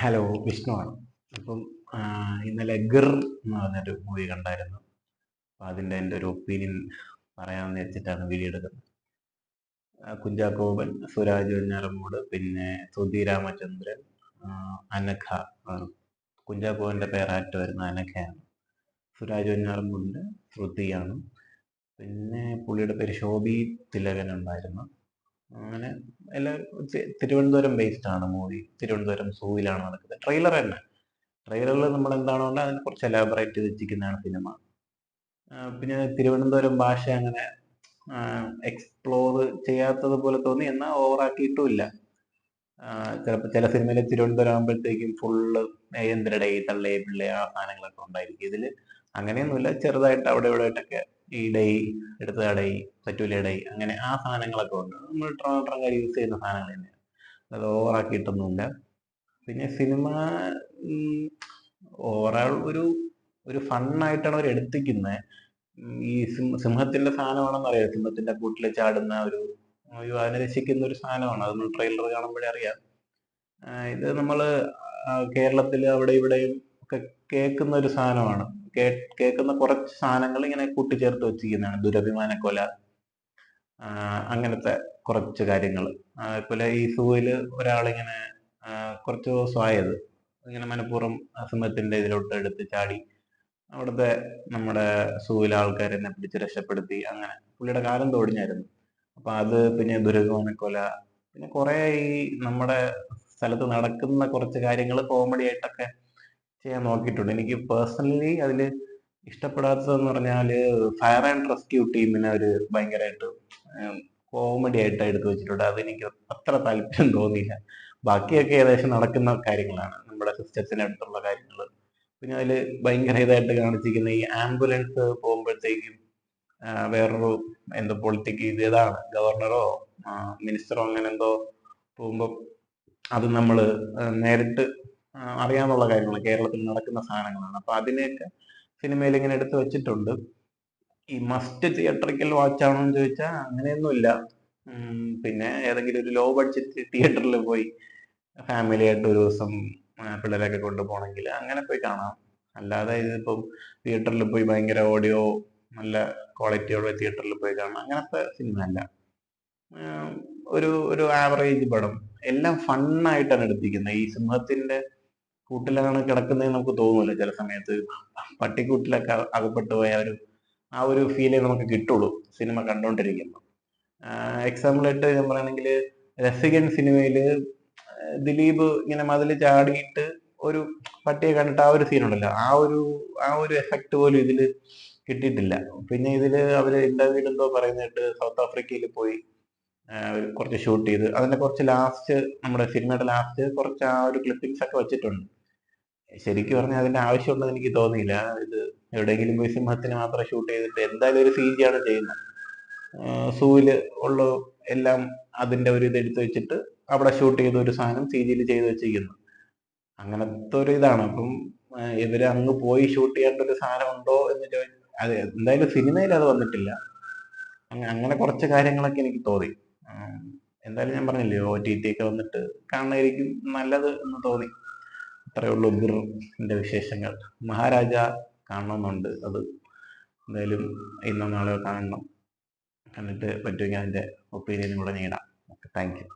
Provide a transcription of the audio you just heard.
Hello, വിഷ്ണുവാണ്. അപ്പം ഇന്നലെ ഗിർ എന്ന് പറഞ്ഞൊരു മൂവി കണ്ടായിരുന്നു. അപ്പം അതിൻ്റെ എൻ്റെ ഒരു ഒപ്പീനിയൻ പറയാമെന്ന് വെച്ചിട്ടാണ് വീഡിയോ എടുക്കുന്നത്. കുഞ്ചാക്കോ ബോബൻ, സുരാജ് വെഞ്ഞാറമൂട്, പിന്നെ ശ്രുതി രാമചന്ദ്രൻ, അനഘ. കുഞ്ചാക്കോവിൻ്റെ പേരായിട്ട് വരുന്ന അനഘയാണ്. സുരാജ് വെഞ്ഞാറമൂടിൻ്റെ ശ്രുതിയാണ്. പിന്നെ പുള്ളിയുടെ പേര് ശോഭി തിലകൻ ഉണ്ടായിരുന്നു. അങ്ങനെ എല്ലാവരും തിരുവനന്തപുരം ബേസ്ഡ് ആണ് മൂവി. തിരുവനന്തപുരം സൂവിലാണ് നടക്കുന്നത്. ട്രെയിലർ തന്നെ. ട്രെയിലറിൽ നമ്മൾ എന്താണോ കണ്ടത് അതിനെ കുറച്ച് എലാബറേറ്റ് ചെയ്ത് വെച്ചിരിക്കുന്നതാണ് സിനിമ. പിന്നെ തിരുവനന്തപുരം ഭാഷ അങ്ങനെ എക്സ്പ്ലോർ ചെയ്യാത്തത് പോലെ തോന്നി, എന്നാൽ ഓവറാക്കിയിട്ടുമില്ല. ചിലപ്പോൾ ചില സിനിമയിൽ തിരുവനന്തപുരം ആകുമ്പോഴത്തേക്കും ഫുള്ള് എന്തിരടേ തള്ളേ പിള്ളേ ആ സാധനങ്ങളൊക്കെ ഉണ്ടായിരിക്കും. ഇതിൽ അങ്ങനെയൊന്നുമില്ല. ചെറുതായിട്ട് അവിടെ ഇവിടെ ആയിട്ടൊക്കെ ഈ ഡൈ എടുത്ത ഡൈ പറ്റൂല ഡൈ അങ്ങനെ ആ സാധനങ്ങളൊക്കെ ഉണ്ട്. നമ്മൾ ട്രാൻസ്ഫർ യൂസ് ചെയ്യുന്ന സാധനങ്ങൾ തന്നെയാണ്. അത് ഓവറാക്കിയിട്ടൊന്നുമില്ല. പിന്നെ സിനിമ ഓവറോൾ ഒരു ഫണ്ണായിട്ടാണ് അവർ എടുത്തിരിക്കുന്നത്. ഈ സിംഹത്തിന്റെ സാധനമാണെന്ന് അറിയാം. സിംഹത്തിന്റെ കൂട്ടിൽ ചാടുന്ന അതിനെ രസിക്കുന്ന ഒരു സാധനമാണ്. അത് നമ്മൾ ട്രെയിലർ കാണുമ്പോഴേ അറിയാം. ഇത് നമ്മള് കേരളത്തിൽ അവിടെ ഇവിടെയും ഒക്കെ കേൾക്കുന്ന ഒരു സാധനമാണ്. കേൾക്കുന്ന കുറച്ച് സാധനങ്ങൾ ഇങ്ങനെ കൂട്ടിച്ചേർത്ത് വെച്ചിരിക്കുന്നതാണ്. ദുരഭിമാന കൊല, അങ്ങനത്തെ കുറച്ച് കാര്യങ്ങൾ. അതുപോലെ ഈ സൂവില് ഒരാളിങ്ങനെ കുറച്ച് ദിവസമായത് ഇങ്ങനെ മനഃപൂർവ്വം സിംഹത്തിന്റെ ഇതിലോട്ട് എടുത്ത് ചാടി അവിടുത്തെ നമ്മുടെ സൂവിലെ ആൾക്കാരെന്നെ പിടിച്ച് രക്ഷപ്പെടുത്തി. അങ്ങനെ പുള്ളിയുടെ കാലം തോടിഞ്ഞായിരുന്നു. അപ്പൊ അത് പിന്നെ ദുരഭിമാനക്കൊല, പിന്നെ കുറെ ഈ നമ്മുടെ സ്ഥലത്ത് നടക്കുന്ന കുറച്ച് കാര്യങ്ങൾ കോമഡി ആയിട്ടൊക്കെ ചെയ്യാൻ നോക്കിയിട്ടുണ്ട്. എനിക്ക് പേഴ്സണലി അതിൽ ഇഷ്ടപ്പെടാത്തതെന്ന് പറഞ്ഞാല് ഫയർ ആൻഡ് റെസ്ക്യൂ ടീമിനെ ഒരു ഭയങ്കരമായിട്ട് കോമഡി ആയിട്ട് എടുത്തു വെച്ചിട്ടുണ്ട്. അതെനിക്ക് അത്ര താല്പര്യം തോന്നിയില്ല. ബാക്കിയൊക്കെ ഏകദേശം നടക്കുന്ന കാര്യങ്ങളാണ്, നമ്മുടെ സിസ്റ്റത്തിനടുത്തുള്ള കാര്യങ്ങൾ. പിന്നെ അതിൽ ഭയങ്കര ഇതായിട്ട് കാണിച്ചിരിക്കുന്ന ഈ ആംബുലൻസ് പോകുമ്പോഴത്തേക്കും വേറൊരു എന്തോ പൊളിറ്റിക്ക് ഇതാണ് ഗവർണറോ മിനിസ്റ്ററോ അങ്ങനെ എന്തോ പോകുമ്പോൾ അത് നമ്മൾ നേരിട്ട് അറിയാനുള്ള കാര്യങ്ങൾ, കേരളത്തിൽ നടക്കുന്ന സാധനങ്ങളാണ്. അപ്പൊ അതിനെയൊക്കെ സിനിമയിൽ ഇങ്ങനെ എടുത്തു വെച്ചിട്ടുണ്ട്. ഈ മസ്റ്റ് തിയേറ്ററിക്കൽ വാച്ച് ആണോ എന്ന് ചോദിച്ചാൽ അങ്ങനെയൊന്നുമില്ല. പിന്നെ ഏതെങ്കിലും ഒരു ലോ ബഡ്ജറ്റ് തിയേറ്ററിൽ പോയി ഫാമിലി ആയിട്ട് ഒരു ദിവസം പിള്ളേരൊക്കെ കൊണ്ടുപോകണമെങ്കിൽ അങ്ങനെ പോയി കാണാം. അല്ലാതെ ഇതിപ്പം തിയേറ്ററിൽ പോയി ഭയങ്കര ഓഡിയോ നല്ല ക്വാളിറ്റിയുള്ള തിയേറ്ററിൽ പോയി കാണാം അങ്ങനത്തെ സിനിമ അല്ല. ഒരു ആവറേജ് പടം. എല്ലാം ഫണ്ണായിട്ടാണ് എടുത്തിരിക്കുന്നത്. ഈ സിംഹത്തിന്റെ കൂട്ടിലാണ് കിടക്കുന്നതെന്ന് നമുക്ക് തോന്നൂല ചില സമയത്ത്. പട്ടിക്കൂട്ടിലൊക്കെ അകപ്പെട്ടു പോയ ആ ഒരു ഫീലേ നമുക്ക് കിട്ടുള്ളൂ സിനിമ കണ്ടോണ്ടിരിക്കുമ്പോൾ. എക്സാമ്പിൾ ആയിട്ട് ഞാൻ പറയുകയാണെങ്കിൽ രസികൻ സിനിമയില് ദിലീപ് ഇങ്ങനെ മതില് ചാടിയിട്ട് ഒരു പട്ടിയെ കണ്ടിട്ട് ആ ഒരു സീൻ ഉണ്ടല്ലോ, ആ ഒരു എഫക്റ്റ് പോലും ഇതില് കിട്ടിയിട്ടില്ല. പിന്നെ ഇതില് അവര് ഇന്റർവ്യൂല് എന്തോ പറയുന്നിട്ട് സൗത്ത് ആഫ്രിക്കയിൽ പോയി കുറച്ച് ഷൂട്ട് ചെയ്ത് അതിന്റെ കുറച്ച് ലാസ്റ്റ് നമ്മുടെ സിനിമയുടെ ലാസ്റ്റ് കുറച്ച് ആ ഒരു ക്ലിപ്പിങ്സ് ഒക്കെ വെച്ചിട്ടുണ്ട്. ശരിക്കും പറഞ്ഞാൽ അതിന്റെ ആവശ്യമുണ്ടെന്ന് എനിക്ക് തോന്നിയില്ല. ഇത് എവിടെയെങ്കിലും പോയി സിംഹത്തിന് മാത്രം ഷൂട്ട് ചെയ്തിട്ട് എന്തായാലും ഒരു CG ആണ് ചെയ്യുന്നത്. സൂവില് ഉള്ള എല്ലാം അതിന്റെ ഒരു ഇത് എടുത്ത് വെച്ചിട്ട് അവിടെ ഷൂട്ട് ചെയ്ത ഒരു സാധനം CG ചെയ്ത് വെച്ചിരിക്കുന്നു. അങ്ങനത്തെ ഒരു ഇതാണ്. അപ്പം ഇവര് അങ്ങ് പോയി ഷൂട്ട് ചെയ്യേണ്ട ഒരു സാധനം ഉണ്ടോ എന്ന് ചോദിച്ചാൽ അത് എന്തായാലും സിനിമയിൽ അത് വന്നിട്ടില്ല. അങ്ങനെ കുറച്ച് കാര്യങ്ങളൊക്കെ എനിക്ക് തോന്നി. എന്തായാലും ഞാൻ പറഞ്ഞില്ലേ, OTT ഒക്കെ വന്നിട്ട് കാണാനായിരിക്കും നല്ലത് എന്ന് തോന്നി. അത്രയേ ഉള്ളൂ ഗിറിന്റെ വിശേഷങ്ങൾ. മഹാരാജ കാണണമെന്നുണ്ട്. അത് എന്തായാലും ഇന്നോ നാളെയോ കാണണം. കണ്ടിട്ട് പറ്റുമെങ്കിൽ അതിന്റെ ഒപ്പീനിയനും കൂടെ നേടാം. Okay, thank you.